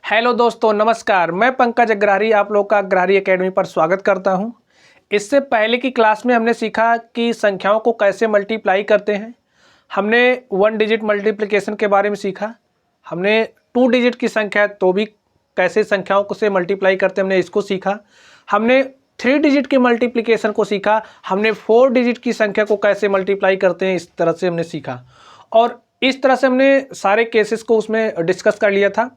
Hello दोस्तों, नमस्कार। मैं पंकज अग्रहरी आप लोग का अग्रहरी एकेडमी पर स्वागत करता हूं। इससे पहले की क्लास में हमने सीखा कि संख्याओं को कैसे मल्टीप्लाई करते हैं। हमने 1 डिजिट मल्टीप्लिकेशन के बारे में सीखा। हमने 2 डिजिट की संख्या तो भी कैसे संख्याओं को से मल्टीप्लाई करते हैं, हमने इसको सीखा। हमने 3 डिजिट के मल्टीप्लिकेशन को सीखा। हमने 4 डिजिट की संख्या को कैसे मल्टीप्लाई करते हैं, इस तरह से हमने सीखा। और इस तरह से हमने सारे केसेस को उसमें डिस्कस कर लिया था।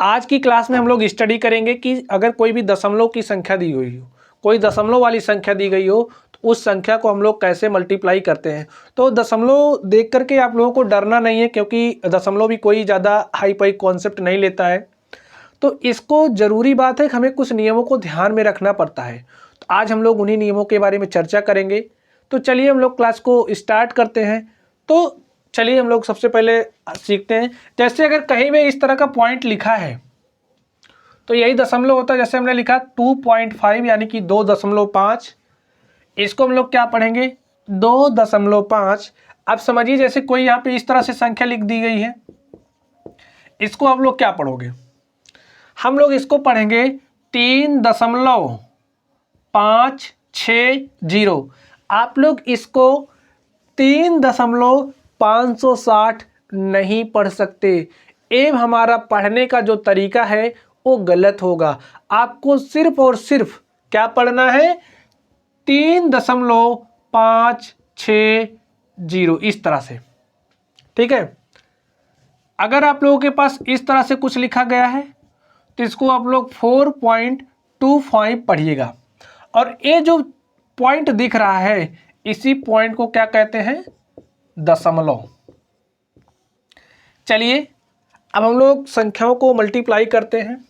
आज की क्लास में हम लोग स्टडी करेंगे कि अगर कोई भी दशमलव की संख्या दी हुई हो, कोई दशमलव वाली संख्या दी गई हो, तो उस संख्या को हम लोग कैसे मल्टीप्लाई करते हैं। तो दशमलव देख करके आप लोगों को डरना नहीं है, क्योंकि दशमलव भी कोई ज़्यादा हाई फाई कॉन्सेप्ट नहीं लेता है। तो इसको ज़रूरी बात है कि हमें कुछ नियमों को ध्यान में रखना पड़ता है। तो आज हम लोग उन्हीं नियमों के बारे में चर्चा करेंगे। तो चलिए हम लोग क्लास को स्टार्ट करते हैं। तो चलिए हम लोग सबसे पहले सीखते हैं। जैसे अगर कहीं भी इस तरह का पॉइंट लिखा है तो यही दशमलव होता है। जैसे हमने लिखा 2.5 यानी कि 2.5। इसको हम लोग क्या पढ़ेंगे, 2.5। अब समझिए जैसे कोई यहाँ पे इस तरह से संख्या लिख दी गई है, इसको आप लोग क्या पढ़ोगे, हम लोग इसको पढ़ेंगे 3.560। आप लोग इसको 3.560 नहीं पढ़ सकते। एवं हमारा पढ़ने का जो तरीका है वो गलत होगा। आपको सिर्फ और सिर्फ क्या पढ़ना है, 3.560 इस तरह से, ठीक है। अगर आप लोगों के पास इस तरह से कुछ लिखा गया है तो इसको आप लोग 4.25 पढ़िएगा। और ये जो पॉइंट दिख रहा है, इसी पॉइंट को क्या कहते हैं, दशमलव। चलिए अब हम लोग संख्याओं को मल्टीप्लाई करते हैं।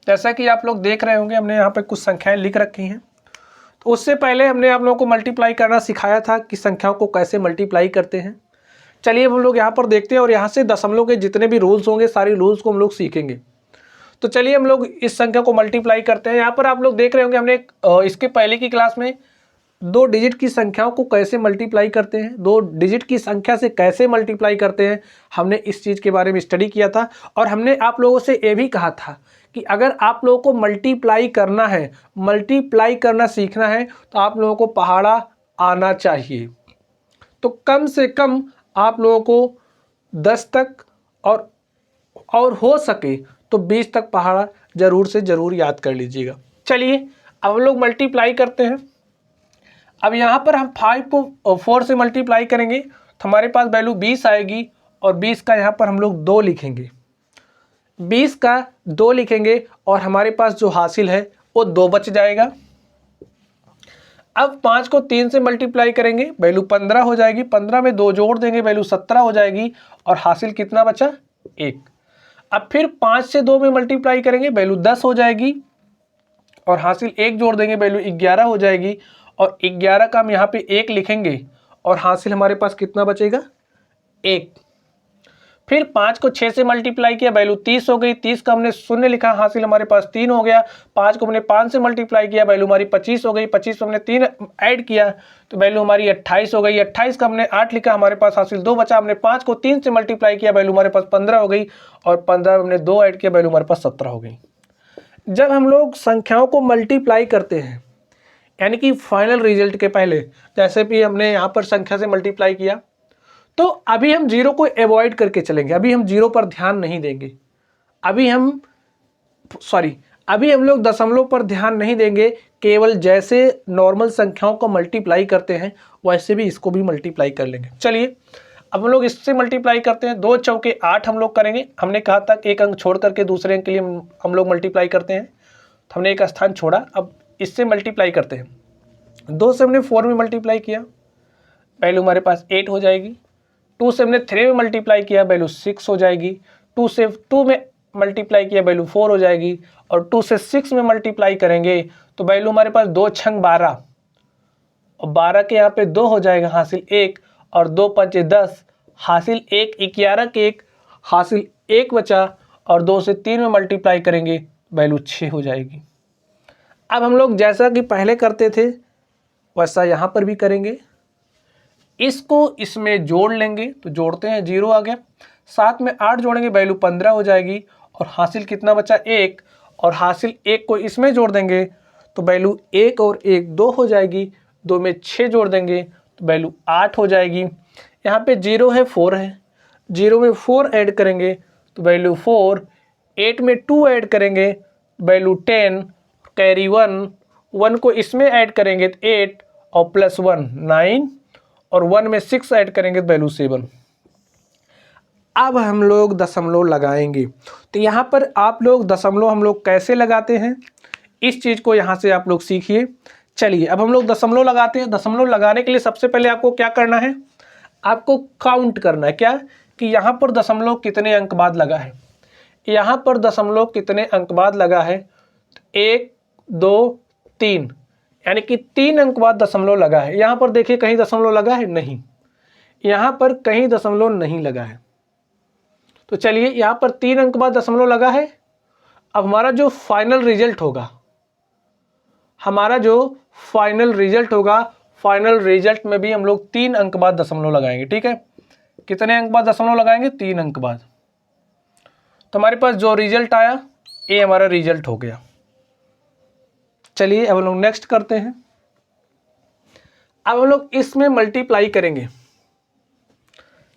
जैसा कि आप लोग देख रहे होंगे, हमने यहाँ पे कुछ संख्याएं लिख रखी हैं। तो उससे पहले हमने आप लोगों को मल्टीप्लाई करना सिखाया था कि संख्याओं को कैसे मल्टीप्लाई करते हैं। चलिए हम लोग यहाँ पर देखते हैं और यहाँ से दशमलव के जितने भी रूल्स होंगे, सारे रूल्स को हम लोग सीखेंगे। तो चलिए हम लोग इस संख्या को मल्टीप्लाई करते हैं। यहाँ पर आप लोग देख रहे होंगे, हमने इसके पहले की क्लास में 2 डिजिट की संख्याओं को कैसे मल्टीप्लाई करते हैं, 2 डिजिट की संख्या से कैसे मल्टीप्लाई करते हैं, हमने इस चीज़ के बारे में स्टडी किया था। और हमने आप लोगों से ये भी कहा था कि अगर आप लोगों को मल्टीप्लाई करना है, मल्टीप्लाई करना सीखना है, तो आप लोगों को पहाड़ा आना चाहिए। तो कम से कम आप लोगों को 10 तक और हो सके तो 20 तक पहाड़ा ज़रूर से ज़रूर याद कर लीजिएगा। चलिए अब हम लोग मल्टीप्लाई करते हैं। अब यहाँ पर हम 5 को 4 से मल्टीप्लाई करेंगे तो हमारे पास वैल्यू 20 आएगी। और 20 का यहाँ पर हम लोग 2 लिखेंगे, 20 का 2 लिखेंगे और हमारे पास जो हासिल है वो 2 बच जाएगा। अब 5 को 3 से मल्टीप्लाई करेंगे, वैल्यू 15 हो जाएगी। 15 में 2 जोड़ देंगे, वैल्यू 17 हो जाएगी। और हासिल कितना बचा, 1। अब फिर 5 से 2 में मल्टीप्लाई करेंगे, वैल्यू 10 हो जाएगी। और हासिल 1 जोड़ देंगे, वैल्यू 11 हो जाएगी। और 11 का हम यहाँ पे 1 लिखेंगे और हासिल हमारे पास कितना बचेगा, 1। फिर 5 को 6 से मल्टीप्लाई किया, वैल्यू 30 हो गई। 30 का हमने 0 लिखा, हासिल हमारे पास 3 हो गया। 5 को हमने 5 से मल्टीप्लाई किया, वैल्यू हमारी 25 हो गई। 25 को हमने 3 ऐड किया तो वैल्यू हमारी 28 हो गई। 28 का हमने 8 लिखा, हमारे पास हासिल 2 बचा। हमने 5 को 3 से मल्टीप्लाई किया, वैल्यू हमारे पास 15 हो गई। और 15 में हमने 2 ऐड किया, वैल्यू हमारे पास 17 हो गई। जब हम लोग संख्याओं को मल्टीप्लाई करते हैं, यानी कि फाइनल रिजल्ट के पहले, जैसे भी हमने यहाँ पर संख्या से मल्टीप्लाई किया, तो अभी हम जीरो को अवॉइड करके चलेंगे। अभी हम जीरो पर ध्यान नहीं देंगे। अभी हम लोग दशमलव पर ध्यान नहीं देंगे। केवल जैसे नॉर्मल संख्याओं को मल्टीप्लाई करते हैं वैसे भी इसको भी मल्टीप्लाई कर लेंगे। चलिए अब हम लोग इससे मल्टीप्लाई करते हैं। 2 चौके 8 हम लोग करेंगे। हमने कहा था कि एक अंक छोड़ करके दूसरे अंक के लिए हम लोग मल्टीप्लाई करते हैं, तो हमने एक स्थान छोड़ा। अब इससे मल्टीप्लाई करते हैं। 2 से हमने 4 में मल्टीप्लाई किया, वैल्यू हमारे पास 8 हो जाएगी। 2 से हमने 3 में मल्टीप्लाई किया, वैल्यू 6 हो जाएगी। 2 से 2 में मल्टीप्लाई किया, वैल्यू 4 हो जाएगी। और 2 से 6 में मल्टीप्लाई करेंगे तो वैल्यू हमारे पास 2 छंग 12, और 12 के यहाँ पे 2 हो जाएगा, हासिल 1। और 2 पंचे 10, हासिल 1। 11 के 1, हासिल 1 बचा। और 2 से 3 में मल्टीप्लाई करेंगे, वैल्यू 6 हो जाएगी। अब हम लोग जैसा कि पहले करते थे वैसा यहाँ पर भी करेंगे। इसको इसमें जोड़ लेंगे, तो जोड़ते हैं, 0 आ गया। 7 में 8 जोड़ेंगे वैल्यू 15 हो जाएगी। और हासिल कितना बचा 1, और हासिल 1 को इसमें जोड़ देंगे तो वैल्यू 1 और 1 2 हो जाएगी। 2 में 6 जोड़ देंगे तो वैल्यू 8 हो जाएगी। यहाँ पे 0 है 4 है, 0 में 4 ऐड करेंगे तो वैल्यू 4। 8 में 2 ऐड करेंगे वैल्यू 10, कैरी 1 को इसमें ऐड करेंगे तो 8 और प्लस 1 9, और 1 में 6 ऐड करेंगे तो वैल्यू 7। अब हम लोग दशमलव लगाएंगे। तो यहाँ पर आप लोग दशमलव हम लोग कैसे लगाते हैं, इस चीज़ को यहाँ से आप लोग सीखिए। चलिए अब हम लोग दशमलव लगाते हैं। दशमलव लगाने के लिए सबसे पहले आपको क्या करना है, आपको काउंट करना है। क्या कि यहाँ पर दशमलव कितने अंक बाद लगा है, यहाँ पर दशमलव कितने अंक बाद लगा है। 1 2 3, यानी कि 3 अंक बाद दशमलव लगा है। यहाँ पर देखिए कहीं दशमलव लगा है नहीं, यहाँ पर कहीं दशमलव नहीं लगा है। तो चलिए यहाँ पर 3 अंक बाद दशमलव लगा है। अब हमारा जो फाइनल रिजल्ट होगा, फाइनल रिजल्ट में भी हम लोग 3 अंक बाद दशमलव लगाएंगे। ठीक है, कितने अंक बाद दशमलव लगाएंगे, 3 अंक बाद। तो हमारे पास जो रिजल्ट आया ये हमारा रिजल्ट हो गया। चलिए अब हम लोग नेक्स्ट करते हैं। अब हम लोग इसमें मल्टीप्लाई करेंगे।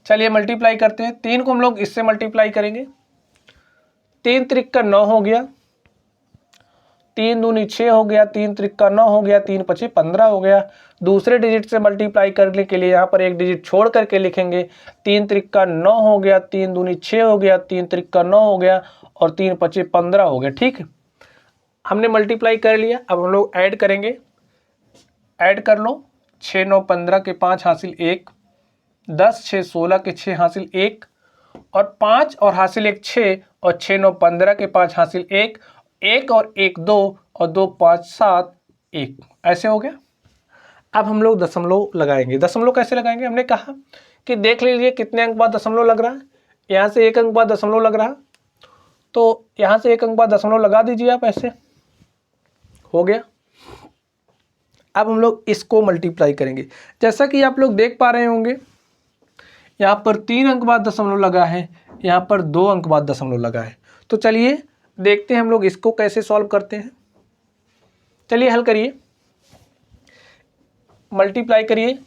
चलिए मल्टीप्लाई करते हैं। 3 को हम लोग इससे मल्टीप्लाई करेंगे। 3 त्रिक 9 हो गया, 3 दूनी 6 हो गया, 3 त्रिक 9 हो गया, 3 पचे 15 हो गया। दूसरे डिजिट से मल्टीप्लाई करने के लिए यहाँ पर एक डिजिट छोड़ करके लिखेंगे। 3 त्रिक 9 हो गया, 3 दूनी 6 हो गया, 3 त्रिक 9 हो गया, और 3 पचे 15 हो गया। ठीक है, हमने मल्टीप्लाई कर लिया। अब हम लोग ऐड करेंगे। ऐड कर लो, 6 9 15 के 5 हासिल 1, 10 6 16 के 6 हासिल 1, और 5 और हासिल 1 6, और 6 9 15 के 5 हासिल 1, 1 और 1 2, और 2 5 7 1। ऐसे हो गया। अब हम लोग दशमलव लगाएंगे। दशमलव कैसे लगाएंगे, हमने कहा कि देख लीजिए कितने अंक बाद दशमलव लग रहा है। यहाँ से 1 अंक बाद दशमलव लग रहा है, तो यहाँ से 1 अंक बाद दशमलव लगा दीजिए आप। ऐसे हो गया। अब हम लोग इसको मल्टीप्लाई करेंगे। जैसा कि आप लोग देख पा रहे होंगे, यहाँ पर 3 अंक बाद दशमलव लगा है, यहाँ पर 2 अंक बाद दशमलव लगा है। तो चलिए देखते हैं हम लोग इसको कैसे सॉल्व करते हैं। चलिए हल करिए, मल्टीप्लाई करिए।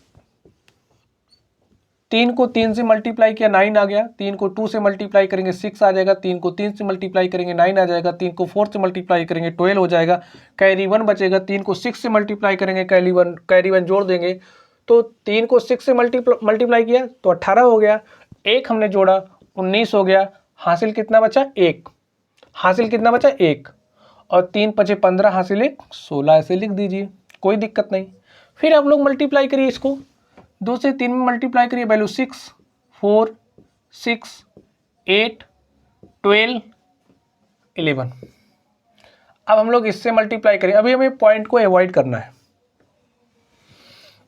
3 को 3 से मल्टीप्लाई किया 9 आ गया। 3 को 2 से मल्टीप्लाई करेंगे 6 आ जाएगा। 3 को 3 से मल्टीप्लाई करेंगे 9 आ जाएगा। 3 को 4 से मल्टीप्लाई करेंगे 12 हो जाएगा। कैरी 1 बचेगा। 3 को 6 से मल्टीप्लाई करेंगे, कैरी 1 जोड़ देंगे। तो 3 को 6 से मल्टीप्लाई किया तो 18 हो गया। 1 हमने जोड़ा 19 हो गया। हासिल कितना बचा 1, हासिल कितना बचा 1, और 3 पचे 15 हासिल 1 16। ऐसे लिख दीजिए, कोई दिक्कत नहीं। फिर आप लोग मल्टीप्लाई करिए इसको, 2 से 3 में मल्टीप्लाई करिए, वैल्यू 6 4 6 8 12 11। अब हम लोग इससे मल्टीप्लाई करें। अभी हमें पॉइंट को अवॉइड करना है।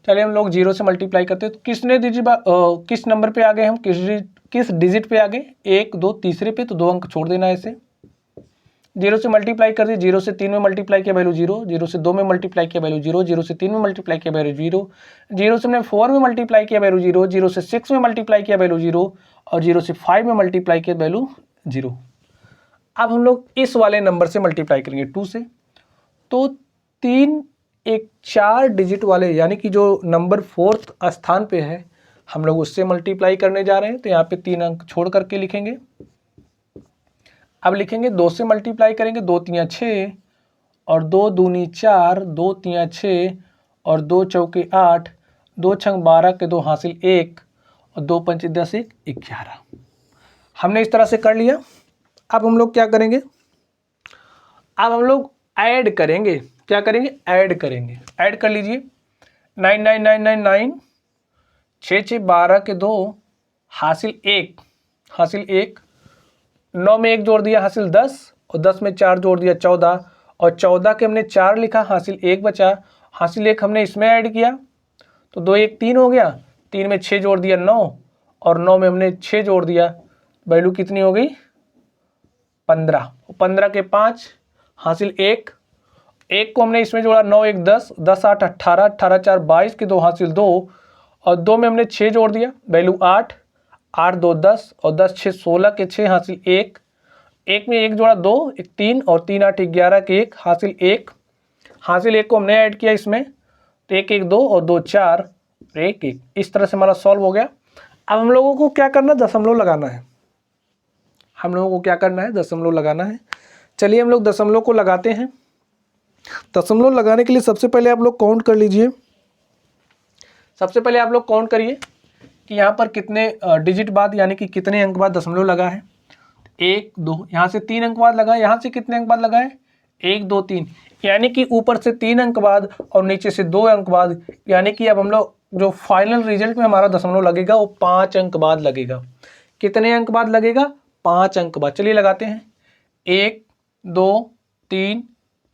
चलिए हम लोग 0 से मल्टीप्लाई करते हैं। तो किस नंबर पे आ गए हम, किस डिजिट पे आ गए, 1 2 तीसरे पे, तो 2 अंक छोड़ देना है। ऐसे 0 से मल्टीप्लाई कर दिए। 0 से 3 में मल्टीप्लाई किया वैल्यू 0, 0 से 2 में मल्टीप्लाई किया वैल्यू 0, 0 से 3 में मल्टीप्लाई किया वैल्यू 0, 0 से हमने 4 में मल्टीप्लाई किया वैल्यू 0, 0 से 6 में मल्टीप्लाई किया वैल्यू 0, और 0 से 5 में मल्टीप्लाई किया वैल्यू 0। अब हम लोग इस वाले नंबर से मल्टीप्लाई करेंगे 2 से। तो 3 एक 4 डिजिट वाले, यानी कि जो नंबर 4th स्थान पे है, हम लोग उससे मल्टीप्लाई करने जा रहे हैं। तो यहाँ पे 3 अंक छोड़ करके लिखेंगे। अब लिखेंगे 2 से मल्टीप्लाई करेंगे, 2 3 6, और 2 दूनी 4, 2 3 6, और 2 चौके 8, 2 छंग 12 के 2 हासिल 1, और 2 पंचे 10 1 11। हमने इस तरह से कर लिया। अब हम लोग क्या करेंगे, अब हम लोग ऐड करेंगे। क्या करेंगे, ऐड करेंगे। ऐड कर लीजिए, 9 9 9 9 9, 6 6 12 के 2 हासिल 1, हासिल 1, 9 में 1 जोड़ दिया हासिल 10, और 10 में 4 जोड़ दिया 14, और 14 के हमने 4 लिखा, हासिल 1 बचा। हासिल 1 हमने इसमें ऐड किया तो 2 1 3 हो गया। 3 में 6 जोड़ दिया 9, और 9 में हमने 6 जोड़ दिया, वैल्यू कितनी हो गई 15। 15 के 5 हासिल 1, 1 को हमने इसमें जोड़ा 9 1 10, 10 8 18, 18 4 22 के 2 हासिल 2, और 2 में हमने 6 जोड़ दिया, वैल्यू 8, 8 2 10 और 10 6 16 के 6 हासिल 1, 1 में 1 जोड़ा 2, 1 3 और 3 8 11 के 1 हासिल 1, हासिल 1 को हमने ऐड किया इसमें तो 1 1 2 और 2 4 1 1। इस तरह से हमारा सॉल्व हो गया। अब हम लोगों को क्या करना है, दशमलव लगाना है। हम लोगों को क्या करना है, दशमलव लगाना है। चलिए हम लोग दशमलव को लगाते हैं। दशमलव लगाने के लिए सबसे पहले आप लोग काउंट कर लीजिए। सबसे पहले आप लोग काउंट करिए कि यहाँ पर कितने डिजिट बाद यानी कि कितने अंक बाद दशमलव लगा है। 1 2, यहाँ से 3 अंक बाद लगा है। यहाँ से कितने अंक बाद लगा है, 1 2 3, यानी कि ऊपर से 3 अंक बाद और नीचे से 2 अंक बाद, यानी कि अब हम लोग जो फाइनल रिजल्ट में हमारा दशमलव लगेगा वो 5 अंक बाद लगेगा। कितने अंक बाद लगेगा, 5 अंक बाद। चलिए लगाते हैं। 1 2 3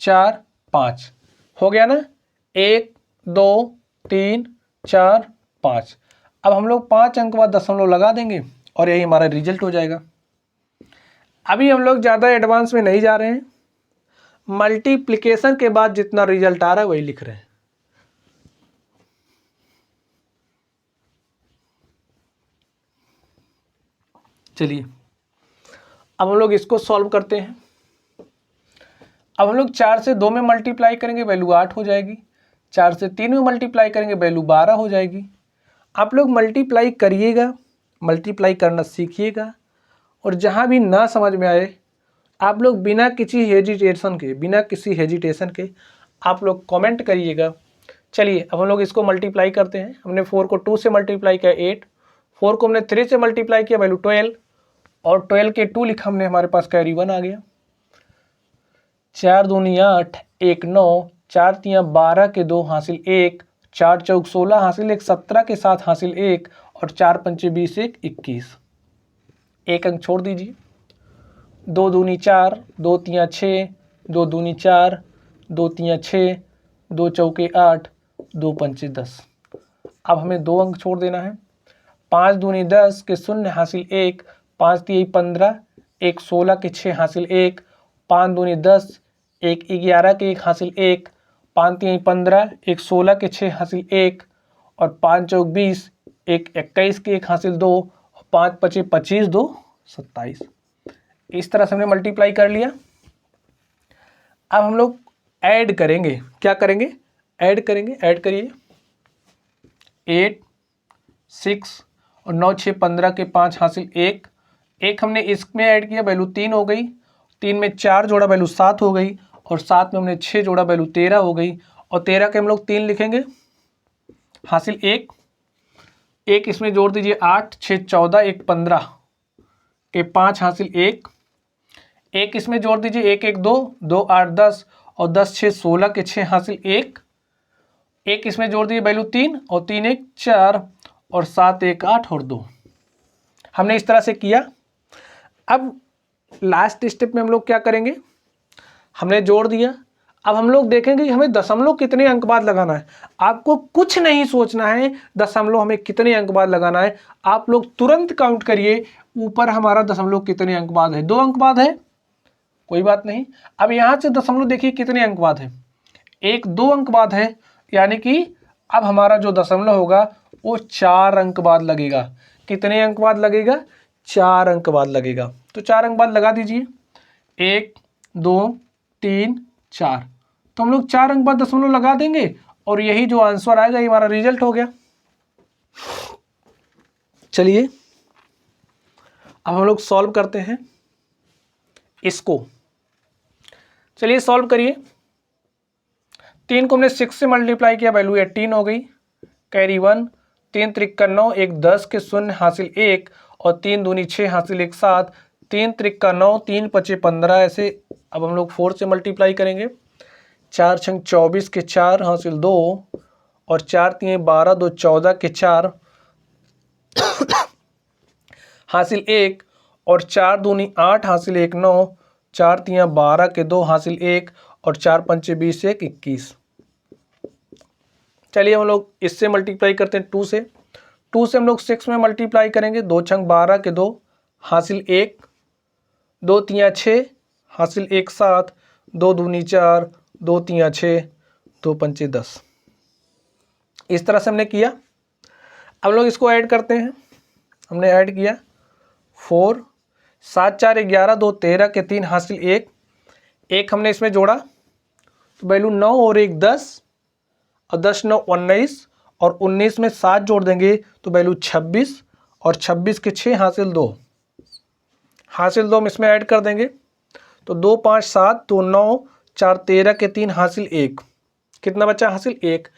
4 5 हो गया ना, 1 2 3 4 5। अब हम लोग 5 अंक बाद दशमलव लगा देंगे और यही हमारा रिजल्ट हो जाएगा। अभी हम लोग ज़्यादा एडवांस में नहीं जा रहे हैं, मल्टीप्लिकेशन के बाद जितना रिजल्ट आ रहा है वही लिख रहे हैं। चलिए अब हम लोग इसको सॉल्व करते हैं। अब हम लोग 4 से 2 में मल्टीप्लाई करेंगे, वैल्यू 8 हो जाएगी। 4 से 3 में मल्टीप्लाई करेंगे, वैल्यू 12 हो जाएगी। आप लोग मल्टीप्लाई करिएगा, मल्टीप्लाई करना सीखिएगा, और जहाँ भी ना समझ में आए आप लोग बिना किसी हेजिटेशन के आप लोग कमेंट करिएगा। चलिए अब हम लोग इसको मल्टीप्लाई करते हैं। हमने 4 को 2 से मल्टीप्लाई किया 8, 4 को हमने 3 से मल्टीप्लाई किया, वैल्यू 12, और 12 के 2 लिखा हमने, हमारे पास कैरी 1 आ गया। 4 दूनी 8, 1 9, 4 तियाँ 12 के 2 हासिल 1, 4 चौक 16 हासिल 1, 17 के 7 हासिल 1, और 4 पंचे 20 1 21। एक अंक छोड़ दीजिए। 2 दूनी 4, 2 तियाँ 6, 2 दूनी 4, 2 तियाँ 6, 2 चौके 8, 2 पंचे 10। अब हमें 2 अंक छोड़ देना है। 5 दूनी 10 के 0 हासिल 1, 5 तियाँ 15, 1 16 के 6 हासिल 1, 5 दूनी 10, 1 11 के 1 हासिल 1, 5 तियाँ 15, 1 16 के 6 हासिल 1, और 5 चौक 20, 1 21 के 1 हासिल 2, 5 पचे 25 2 27। इस तरह से हमने मल्टीप्लाई कर लिया। अब हम लोग ऐड करेंगे। क्या करेंगे, ऐड करेंगे। ऐड करिए। 8 6 और 9 6 15 के 5 हासिल 1, 1 हमने इसमें ऐड किया, वैल्यू 3 हो गई। 3 में 4 जोड़ा, वैल्यू 7 हो गई, और 7 में हमने 6 जोड़ा, वैल्यू 13 हो गई, और 13 के हम लोग 3 लिखेंगे, हासिल 1, 1 इसमें जोड़ दीजिए, 8 6 14, 1 15 के 5 हासिल 1, 1 इसमें जोड़ दीजिए, 1 1 2, 2 8 10, और 10 6 16 के 6 हासिल 1, 1 इसमें जोड़ दीजिए, वैल्यू 3, और 3 1 4, और 7 1 8 और 2। हमने इस तरह से किया। अब लास्ट स्टेप में हम लोग क्या करेंगे, हमने जोड़ दिया। अब हम लोग देखेंगे कि हमें दशमलव कितने अंक बाद लगाना है। आपको कुछ नहीं सोचना है दशमलव हमें कितने अंक बाद लगाना है, आप लोग तुरंत काउंट करिए ऊपर हमारा दशमलव कितने अंक बाद है। 2 अंक बाद है, कोई बात नहीं। अब यहाँ से दशमलव देखिए कितने अंक बाद है, 1 2 अंक बाद है, यानी कि अब हमारा जो दशमलव होगा वो 4 अंक बाद लगेगा। कितने अंक बाद लगेगा, 4 अंक बाद लगेगा। तो 4 अंक बाद लगा दीजिए, 1 2 3 4। तो हम लोग 4 अंक बाद दशमलव लगा देंगे, और यही जो आंसर आएगा ये हमारा रिजल्ट हो गया। चलिए अब हम लोग सॉल्व करते हैं इसको। चलिए सॉल्व करिए। 3 को हमने 6 से मल्टीप्लाई किया, वैल्यू 18 हो गई, कैरी 1, 3 त्रिक्का 9, 1 10 के 0 हासिल 1, और 3 दूनी 6 हासिल 1 7, 3 त्रिक्का 9, 3 पचे 15। ऐसे अब हम लोग 4 से मल्टीप्लाई करेंगे, 4 छंग 24 के 4 हासिल 2, और 4 तियाँ 12, 2 14 के 4 हासिल 1, और 4 दूनी 8 हासिल 1 9, 4 तियाँ 12 के 2 हासिल 1, और 4 पंचे 20 1 21। चलिए हम लोग इससे मल्टीप्लाई करते हैं 2 से। 2 से हम लोग 6 में मल्टीप्लाई करेंगे, 2 छंग 12 के 2 हासिल 1, 2 तियाँ 6 हासिल 1 7, 2 दूनी 4, 2 तियाँ 6, 2 पंचे 10। इस तरह से हमने किया। अब लोग इसको ऐड करते हैं। हमने ऐड किया 4, 7 4 11, 2 13 के 3 हासिल 1, एक हमने इसमें जोड़ा तो वैल्यू 9 और 1 10 और 10 9 19 और 19 में 7 जोड़ देंगे तो वैल्यू 26 और 26 के 6 हासिल 2, हासिल 2 हम इसमें ऐड कर देंगे तो 2 5 7 2 9 4 13 के 3 हासिल 1, कितना बचा हासिल 1,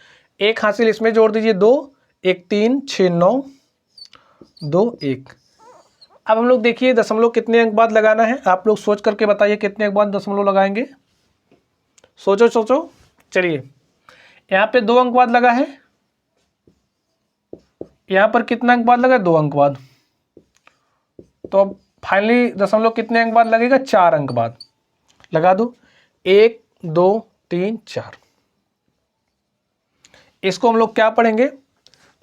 एक हासिल इसमें जोड़ दीजिए 2, 1 3 6 9 2 1। अब हम लोग देखिए दशमलव कितने अंक बाद लगाना है, आप लोग सोच करके बताइए कितने अंक बाद दशमलव लगाएंगे, सोचो सोचो। चलिए यहाँ पे 2 अंक बाद लगा है, यहाँ पर कितना अंक बाद लगा, 2 अंक बाद, तो अब फाइनली दशमलव कितने अंक बाद लगेगा, 4 अंक बाद। लगा दो 1 2 3 4। इसको हम लोग क्या पढ़ेंगे,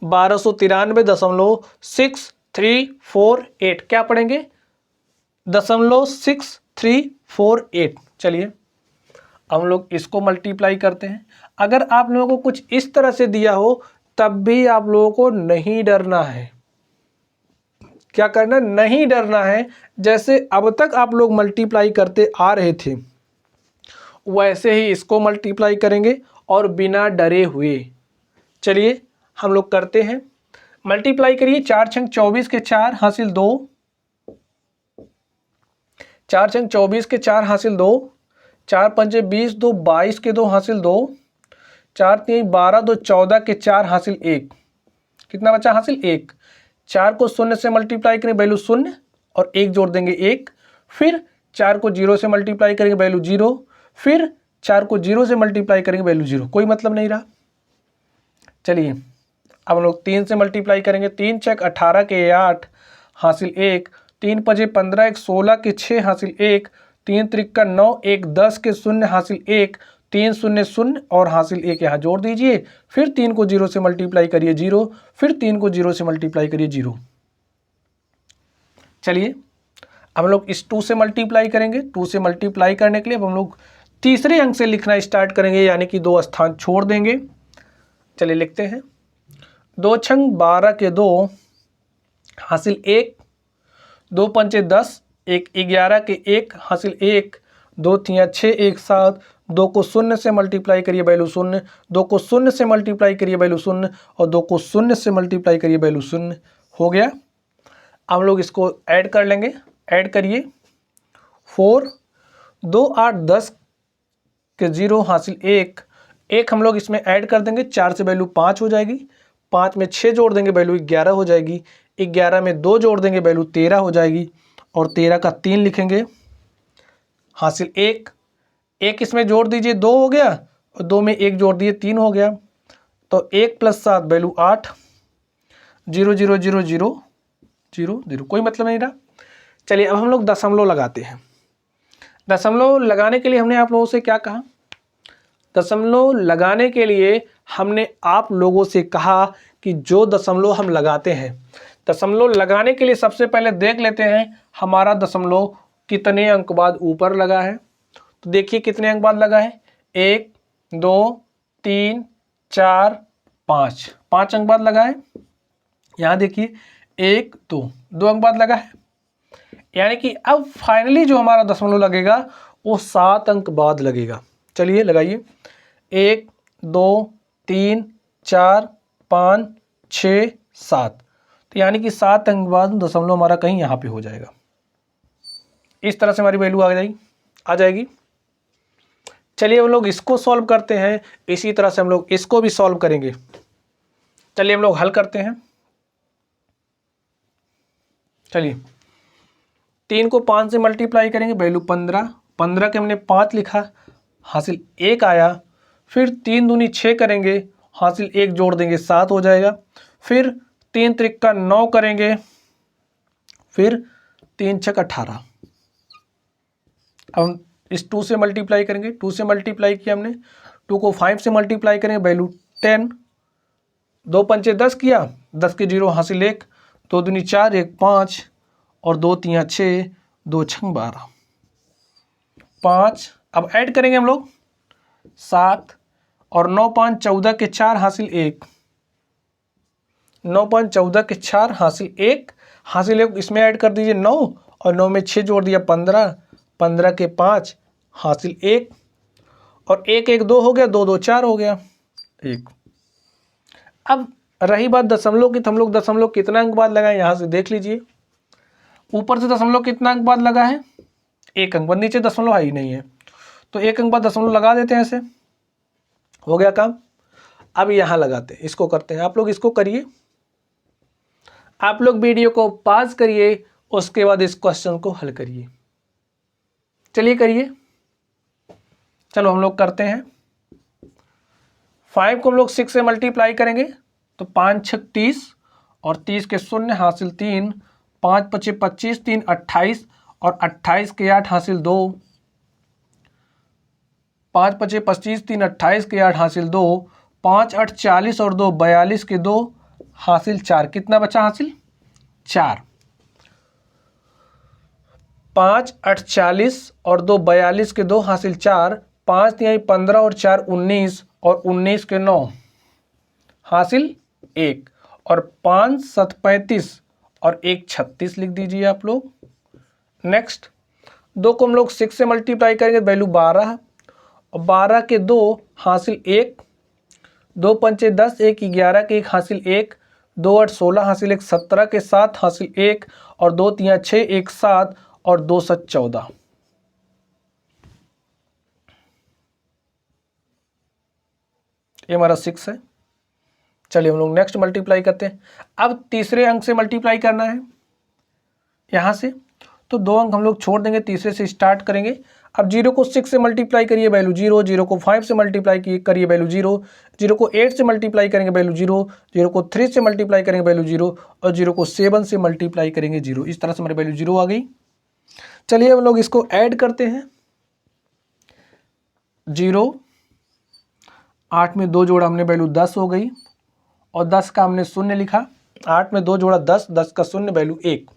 1293.6348 क्या पढ़ेंगे, 0.6348। चलिए हम लोग इसको मल्टीप्लाई करते हैं। अगर आप लोगों को कुछ इस तरह से दिया हो तब भी आप लोगों को नहीं डरना है, क्या करना, नहीं डरना है। जैसे अब तक आप लोग मल्टीप्लाई करते आ रहे थे वैसे ही इसको मल्टीप्लाई करेंगे और बिना डरे हुए। चलिए हम लोग करते हैं, मल्टीप्लाई करिए। 4 छंग 24 के 4 हासिल 2, 4 छंग 24 के 4 हासिल 2, 4 पंजे 20 2 22 के 2 हासिल 2, 4 3 12 2 14 के 4 हासिल 1, कितना बचा हासिल 1। 4 को 0 से मल्टीप्लाई करेंगे वैल्यू 0 और 1 जोड़ देंगे 1, फिर 4 को 0 से मल्टीप्लाई करेंगे वैल्यू 0, फिर 4 को 0 से मल्टीप्लाई करेंगे वैल्यू 0, कोई मतलब नहीं रहा। चलिए अब हम लोग 3 से मल्टीप्लाई करेंगे, 3 छक 18 के 8 हासिल 1, 3 पजे 15 1 16 के 6 हासिल 1, 3 त्रिक्का 9 1 10 के 0 हासिल 1, 3 0 0 और हासिल 1 यहाँ जोड़ दीजिए, फिर 3 को 0 से मल्टीप्लाई करिए 0, फिर 3 को 0 से मल्टीप्लाई करिए 0। चलिए अब हम लोग इस 2 से मल्टीप्लाई करेंगे। 2 से मल्टीप्लाई करने के लिए अब हम लोग तीसरे अंक से लिखना स्टार्ट करेंगे, यानी कि 2 स्थान छोड़ देंगे। चलिए लिखते हैं, 2 छंग 12 के 2 हासिल 1, 2 पंचे 10 1 11 के 1 हासिल 1, 2 तियां 6 1 7, 2 को 0 से मल्टीप्लाई करिए वैल्यू 0, 2 को 0 से मल्टीप्लाई करिए वैल्यू 0 और 2 को 0 से मल्टीप्लाई करिए वैल्यू 0 हो गया। अब हम लोग इसको ऐड कर लेंगे, ऐड करिए 4 2 8 10 के 0 हासिल 1, एक हम लोग इसमें ऐड कर देंगे, 4 से वैल्यू 5 हो जाएगी, 5 में 6 जोड़ देंगे वैल्यू 11 हो जाएगी, 11 में 2 जोड़ देंगे वैल्यू 13 हो जाएगी और 13 का 3 लिखेंगे हासिल 1, एक इसमें जोड़ दीजिए 2 हो गया और 2 में 1 जोड़ दिए 3 हो गया, तो 1 + 7 वैल्यू 8, 0 0 0 0 0 0, कोई मतलब नहीं रहा। चलिए अब हम लोग दशमलव लगाते हैं। दशमलव लगाने के लिए हमने आप लोगों से क्या कहा, दशमलव लगाने के लिए हमने आप लोगों से कहा कि जो दशमलव हम लगाते हैं, दशमलव लगाने के लिए सबसे पहले देख लेते हैं हमारा दशमलव कितने अंक बाद ऊपर लगा है। तो देखिए कितने अंक बाद लगा है, 1 2 3 4 5, 5 अंक बाद लगा है। यहाँ देखिए 1 2 2 अंक बाद लगा है, यानी कि अब फाइनली जो हमारा दशमलव लगेगा वो 7 अंक बाद लगेगा। चलिए लगाइए, 1 2 3 4 5 6 7, तो यानी कि 7 अंक बाद दशमलव हमारा कहीं यहाँ पे हो जाएगा। इस तरह से हमारी वैल्यू आ जाएगी। चलिए हम लोग इसको सॉल्व करते हैं, इसी तरह से हम लोग इसको भी सॉल्व करेंगे। चलिए हम लोग हल करते हैं। चलिए 3 को 5 से मल्टीप्लाई करेंगे वैल्यू 15, 15 के हमने 5 लिखा हासिल 1 आया, फिर 3 दूनी 6 करेंगे हासिल 1 जोड़ देंगे 7 हो जाएगा, फिर 3 त्रिक्का 9 करेंगे, फिर 3 छक 18। अब हम इस 2 से मल्टीप्लाई करेंगे, 2 से मल्टीप्लाई किया हमने, 2 को 5 से मल्टीप्लाई करेंगे वैल्यू 10, 2 पंचे 10 किया, 10 के 0 हासिल 1, 2 दूनी 4 1 5 और 2 तियां 6 2 छंग 12 5। अब ऐड करेंगे हम लोग 7 और 9 5 14 के 4 हासिल 1, 9 5 14 के 4 हासिल 1, हासिल 1 इसमें ऐड कर दीजिए 9 और 9 में 6 जोड़ दिया 15, 15 के 5 हासिल 1 और 1 1 2 हो गया, 2 2 4 हो गया 1। अब रही बात दशमलव की, तो हम लोग दशमलव कितना अंक बाद लगाएं यहाँ से देख लीजिए। ऊपर से दशमलव कितना अंक बाद लगा है, 1 अंक बाद, नीचे दशमलव है ही नहीं है तो 1 अंक बाद दशमलव लगा देते हैं, ऐसे हो गया काम। अब यहाँ लगाते हैं, इसको करते हैं, आप लोग इसको करिए, आप लोग वीडियो को पॉज करिए, उसके बाद इस क्वेश्चन को हल करिए। चलिए करिए, चलो हम लोग करते हैं। 5 को हम लोग 6 से मल्टीप्लाई करेंगे तो 5 6 30 और 30 के 0 हासिल 3, 5 5 25, 3 28 और 28 के 8 हासिल 2, 5 5 25, 3 28 के 8 हासिल 2, 5 8 40 और 2 42 के 2 हासिल 4। कितना बचा हासिल 4। 5 8 40 और 2 42 के 2 हासिल 4, 5 3 15 और 4 19 और 19 के 9 हासिल 1 और 5 7 35 और 1 36 लिख दीजिए आप लोग। नेक्स्ट 2 को हम लोग 6 से मल्टीप्लाई करेंगे, वैल्यू 12 और 12 के 2 हासिल 1, 2 पंचे 10, 1 11 के 1 हासिल 1, 2 8 16 हासिल 1, 17 के 7 हासिल 1 और 2 3 6 1 7 और 2 7 14। ये हमारा 6 है। चलिए हम लोग नेक्स्ट मल्टीप्लाई करते हैं। अब तीसरे अंक से मल्टीप्लाई करना है यहाँ से, तो 2 अंक हम लोग छोड़ देंगे, तीसरे से स्टार्ट करेंगे। अब 0 को 6 से मल्टीप्लाई करिए, वैल्यू 0, 0 को 5 से मल्टीप्लाई करिए, वैल्यू 0, 0 को 8 से मल्टीप्लाई करेंगे, वैल्यू 0, 0 को 3 से मल्टीप्लाई करेंगे, वैल्यू 0 और 0 को 7 से मल्टीप्लाई करेंगे 0। इस तरह से हमारी वैल्यू 0 आ गई। चलिए हम लोग इसको ऐड करते हैं। 0 8 में 2 जोड़ा हमने, वैल्यू 10 हो गई और 10 का हमने 0 लिखा। 8 में 2 जोड़ा 10, 10 का 0 वैल्यू 1।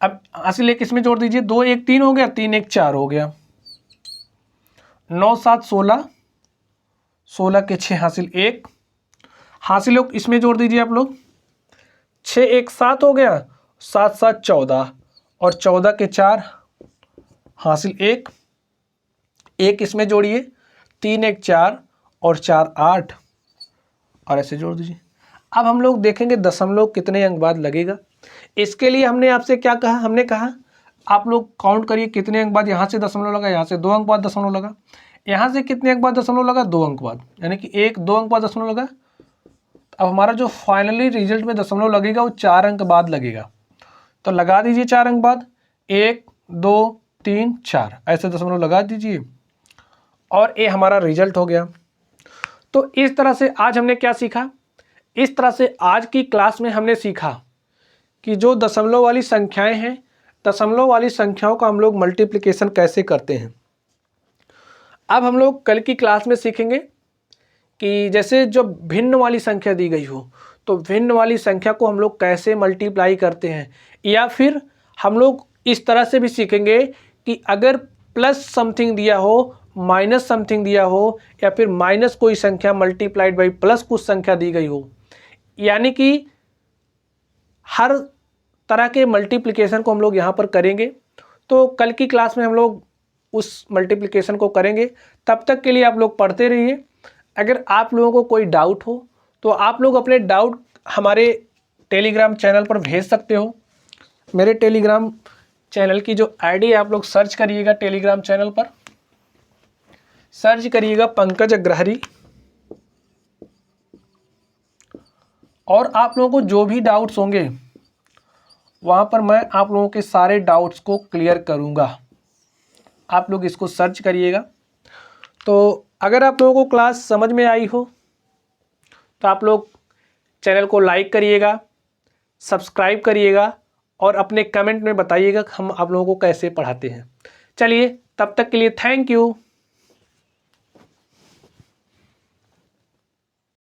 अब हासिल 1 इसमें जोड़ दीजिए, 2 1 3 हो गया, 3 1 4 हो गया, 9 7 16, 16 के 6 हासिल 1, हासिल इसमें जोड़ दीजिए आप लोग, 6 1 7 हो गया, 7 7 14 और 14 के 4 हासिल 1, 1 इसमें जोड़िए, 3 1 4 और 4 8 और ऐसे जोड़ दीजिए। अब हम लोग देखेंगे दशमलव कितने अंक बाद लगेगा। इसके लिए हमने आपसे क्या कहा, हमने कहा आप लोग काउंट करिए कितने अंक बाद यहाँ से दशमलव लगा, यहाँ से 2 अंक बाद दशमलव लगा, यहाँ से कितने अंक बाद दशमलव लगा, 2 अंक बाद, यानी कि 1 2 अंक बाद दशमलव लगा। अब हमारा जो फाइनली रिजल्ट में दशमलव लगेगा वो 4 अंक बाद लगेगा, तो लगा दीजिए 4 अंक बाद, 1 2 3 4 ऐसे दशमलव लगा दीजिए और ये हमारा रिजल्ट हो गया। तो इस तरह से आज हमने क्या सीखा, इस तरह से आज की क्लास में हमने सीखा कि जो दशमलव वाली संख्याएं हैं, दशमलव वाली संख्याओं का हम लोग मल्टीप्लिकेशन कैसे करते हैं। अब हम लोग कल की क्लास में सीखेंगे कि जैसे जो भिन्न वाली संख्या दी गई हो तो भिन्न वाली संख्या को हम लोग कैसे मल्टीप्लाई करते हैं, या फिर हम लोग इस तरह से भी सीखेंगे कि अगर प्लस समथिंग दिया हो, माइनस समथिंग दिया हो, या फिर माइनस कोई संख्या मल्टीप्लाइड बाई प्लस कुछ संख्या दी गई हो, यानी कि हर तरह के मल्टीप्लिकेशन को हम लोग यहाँ पर करेंगे। तो कल की क्लास में हम लोग उस मल्टीप्लिकेशन को करेंगे। तब तक के लिए आप लोग पढ़ते रहिए। अगर आप लोगों को कोई डाउट हो तो आप लोग अपने डाउट हमारे टेलीग्राम चैनल पर भेज सकते हो। मेरे टेलीग्राम चैनल की जो आईडी है आप लोग सर्च करिएगा, टेलीग्राम चैनल पर सर्च करिएगा पंकज अग्रहरी, और आप लोगों को जो भी डाउट्स होंगे वहाँ पर मैं आप लोगों के सारे डाउट्स को क्लियर करूँगा। आप लोग इसको सर्च करिएगा। तो अगर आप लोगों को क्लास समझ में आई हो तो आप लोग चैनल को लाइक करिएगा, सब्सक्राइब करिएगा और अपने कमेंट में बताइएगा हम आप लोगों को कैसे पढ़ाते हैं। चलिए तब तक के लिए थैंक यू।